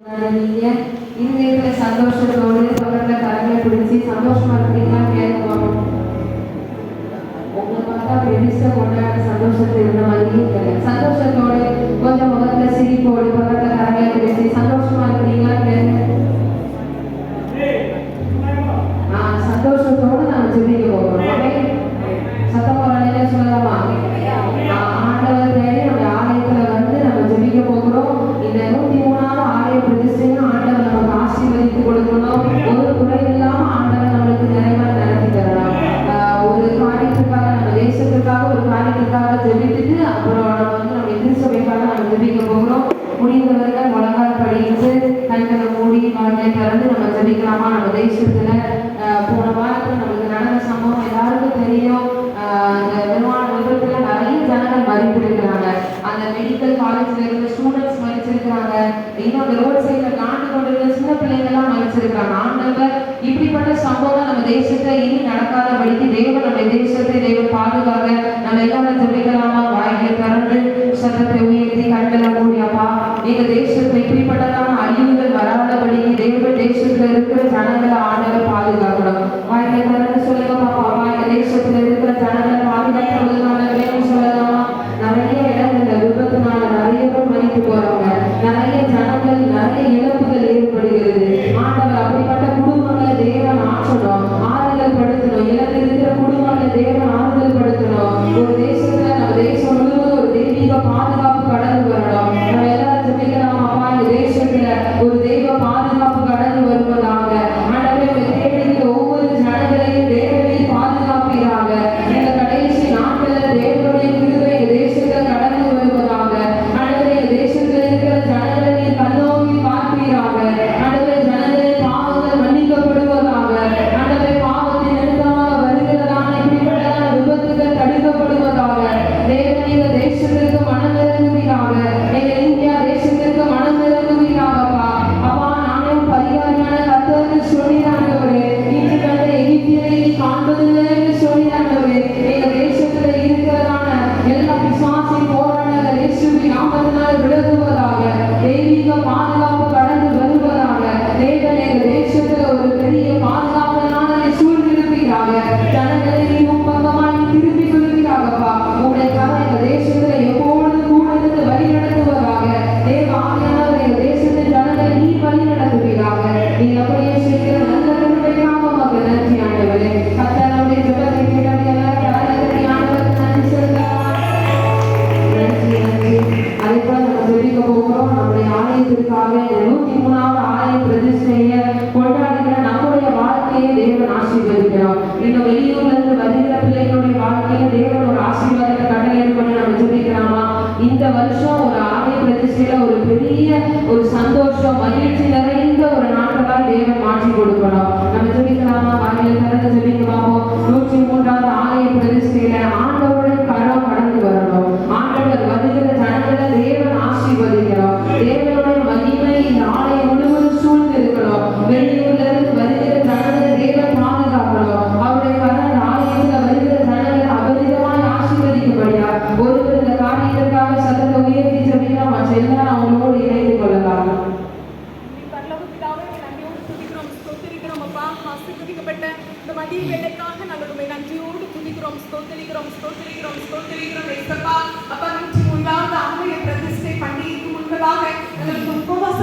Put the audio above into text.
நீங்க இருதயத்துல சந்தோஷத்தோடு பக்கத்துல கரங்களை பிடிச்சி சந்தோஷமா இருக்கிறீங்களான்னு கேட்கணும். உங்களை பார்த்தா பெருசா கொண்டாட சந்தோஷத்தை இருந்த மாதிரியே தெரியல. சந்தோஷத்தோடு கொஞ்சம் முகத்துல சிரிப்போடு பக்கத்துல கரங்களை பிடிச்சி சந்தோஷமா இருக்கிறீங்களான்னு கேட்க. சந்தோஷத்தோடு நாம ஜெபிக்க போகிறோம். சத்தம் போறாலே சொல்லலாமா? ஆண்டவர் தேடி நம்ம ஆலயத்துல வந்து நம்ம ஜெபிக்க போகிறோம். இந்த 103வது ஆலய பிரதிஷ்டையும் ஆண்டவர் நமக்கு ஆசீர்வதித்து கொடுக்கணும். ஒரு குறை இல்லாம ஆண்டவர் நம்மளுக்கு நிறைவா நடத்தி தரலாம். ஒரு காரியத்துக்காக நம்ம தேசத்துக்காக ஒரு காரியத்துக்காக ஜெபித்துட்டு அப்புறம் நம்ம வந்து நம்ம திருச்சபைக்காக நம்ம ஜெபிக்க போகிறோம். முடிந்தவர்கள் முழங்கால் படித்து கண்களை மூடி வாழ்க்கை திறந்து நம்ம ஜெபிக்கலாமா? நம்ம தேசத்துல போன வாரத்துல நமக்கு நடந்த சம்பவம் எல்லாருக்கும் தெரியும். அந்த விமான விபத்துல நிறைய ஜனங்கள் மறித்திருக்கிறாங்க. அந்த மெடிக்கல் காலேஜ்ல இருந்த ஸ்டூடெண்ட்ஸ் மறிச்சிருக்கிறாங்க. இன்னும் அந்த ரோட் சைட்ல காண்டு கொண்டிருந்த சின்ன பிள்ளைங்க எல்லாம் மறிச்சிருக்கிறாங்க. ஆண்டவர் இப்படிப்பட்ட சம்பவம் நம்ம தேசத்துல இனி நடக்காதபடிக்கு தேவன் நம்ம தேசத்தை தேவன் பாதுகாக்க நம்ம எல்லாரும் ஜெபிக்கலாமா? வாய்களை திறந்து சத்தத்தை உயர்த்தி கண்களை மூடியாப்பா, எங்க தேசத்துல இப்படிப்பட்டதான அழிவுகள் வராதபடிக்கு தேவன் தேசத்துல இருக்கிற ஜனங்களை ஆண்டவர் பாதுகாக்கணும். வாய்களை திறந்து சொல்லுங்க பாப்பா. எங்க தேசத்துல இருக்கிற ஜனங்களை பாதுகாக்கிறதுனால வேணும் சொல்லலாமா? நிறைய இடங்கள்ல விபத்துனால நிறைய பேர் மறித்து போறாங்க. நிறைய ஜனங்கள் நிறைய இழப்புகள் ஏற்படுகிறது. ஆண்டவர் அப்படிப்பட்ட குடும்பங்களை தேவன் ஆற்றணும், ஆறுதல் படுத்தணும். இழந்திருக்கிற குடும்பங்களை தேவன் ஆறுதல் படுத்தணும். ஒரு தேசத்துல நம்ம தேசம் முழுவதும் ஒரு தெய்வீக பாதுகாப்பு கடந்து வரணும். நம்ம எல்லாரும் ஜெபிக்கலாமாப்பா? இந்த தேசத்துல ஒரு தெய்வ பாதுகாப்பு கடந்து வருவதாக. ஆண்டவரே தேடுகிற ஒவ்வொரு ஜனங்களையும் தேவனை பாதுகாப்பீராக. இந்த கடைசி நாட்கள்ல தேவனுடைய கிருபை இந்த தேசத்துல கடந்து வருவதாக. ஆண்டவரே தேசத்துல இருக்கிற ஜனங்களை நீ கண்ணோக்கி பார்ப்பீராக. ஆண்டவரே ஜனங்களின் பாவங்கள் மன்னிக்கப்படுவதாக. ஆண்டவரே பாவத்தின் நிமித்தமாக வருகிறதான இப்படிப்பட்டதான விபத்துகள் தடுக்கப்படுவதாக. தேவன் இந்த தேசத்திற்கு மனம் இறங்குவீராக. எங்க இந்தியா தேசத்திற்கு மனம் இறங்குவீராகப்பா. அப்பா, நானே பரிகாரியான கர்த்தர்னு சொல்லிடாண்டவரே. இன்று கண்ட எகிப்தியரை நீ காண்பதில்லை என்று சொல்லிடாண்டவரே. எங்க தேசத்துல இருக்கிறதான எல்லா பிசாசின் போராட்டங்கள் இயேசுவின் நாமத்தினால் விலகுவதாக. தெய்வீக பாதுகாப்பு கடந்து வருவதாக. தேவன் எங்க தேசத்துல ஒரு பெரிய பாதுகாப்புனால நீ சூழ்ந்திருப்பீராக. ஜனங்களை நீ பக்கமாய் திருப்பி கொள்வீராகப்பா. உங்களுடைய கரை எங்க தேசத்துல எப்பொழுதும் கூட இருந்து வழி நடத்துவதாக. தேவ ஆவியானவர் எங்க தேசத்தின் ஜனங்களை நீ வழி நடத்துவீராக. நீங்க அப்படியே செய்கிற நல்ல கிருபைக்காக உமக்கு நன்றி ஆண்டவரே. கர்த்தருடைய ஜெபத்தை கேட்டவங்க எல்லாரும் கரங்களை ஆண்டவருக்கு நன்றி செலுத்தலாம். நன்றி நன்றி. அதே போல நம்ம ஜெபிக்க போகிறோம். நம்முடைய ஆலயத்திற்காக 103வது ஆலய பிரதிஷ்டையை கொண்டாடுகிற நம்முடைய வாழ்க்கையை தேவன் ஆசீர்வதிக்கிறோம். இன்னும் வெளியூர்ல இருந்து வருகிற பிள்ளைகளுடைய வாழ்க்கையில தேவன் ஒரு ஆசீர்வாதத்தை கட்டளை பண்ணி நம்ம ஜெபிக்கலாமா? இந்த வருஷம் ஒரு ஆலய பிரதிஷ்டையில ஒரு பெரிய ஒரு சந்தோஷம் மகிழ்ச்சி நிறைந்த ஒரு நாட்களால் தேவன் மாற்றி கொடுக்கணும். நம்ம ஜெபிக்கலாமா? வாயிலை திறந்து ஜெபிக்க பார்ப்போம். 103வது ஆலய பிரதிஷ்டையில ஆண்டவருடைய கரம் கடந்து வரணும். ஆண்டவர் வருகிற ஜனங்களை தேவன் ஆசீர்வதிக்கிறோம். தேவனுடைய மகிமை இந்த ஆலயம் முழுவதும் சூழ்ந்து இருக்கணும். வெளியூர்ல இருந்து வருகிற ஜனங்களை தேவன் பாதுகாக்கணும். அவருடைய கரம் ஆலயத்துல வருகிற ஜனங்களை அபரிதமாய் ஆசீர்வதிக்கப்படியா. ஒருவர் இந்த காரியத்திற்காக சத்தத்தை உயர்த்தி ஜெபிக்கலாம். மற்ற எல்லாரும் அவங்களோடு இணைந்து கொள்ளலாம். ஆசீர்வதிக்கப்பட்ட இந்த மதிய வேளைக்காக நாங்கள் உண்மை நன்றியோடு துதிக்கிறோம், ஸ்தோத்திரிக்கிறோம், ஸ்தோத்திரிக்கிறோம், ஸ்தோத்திரிக்கிறோம். அப்பா 103வது ஆலய பிரதிஷ்டை பண்டிகைக்கு முன்பதாக எங்களுக்கு உபவாச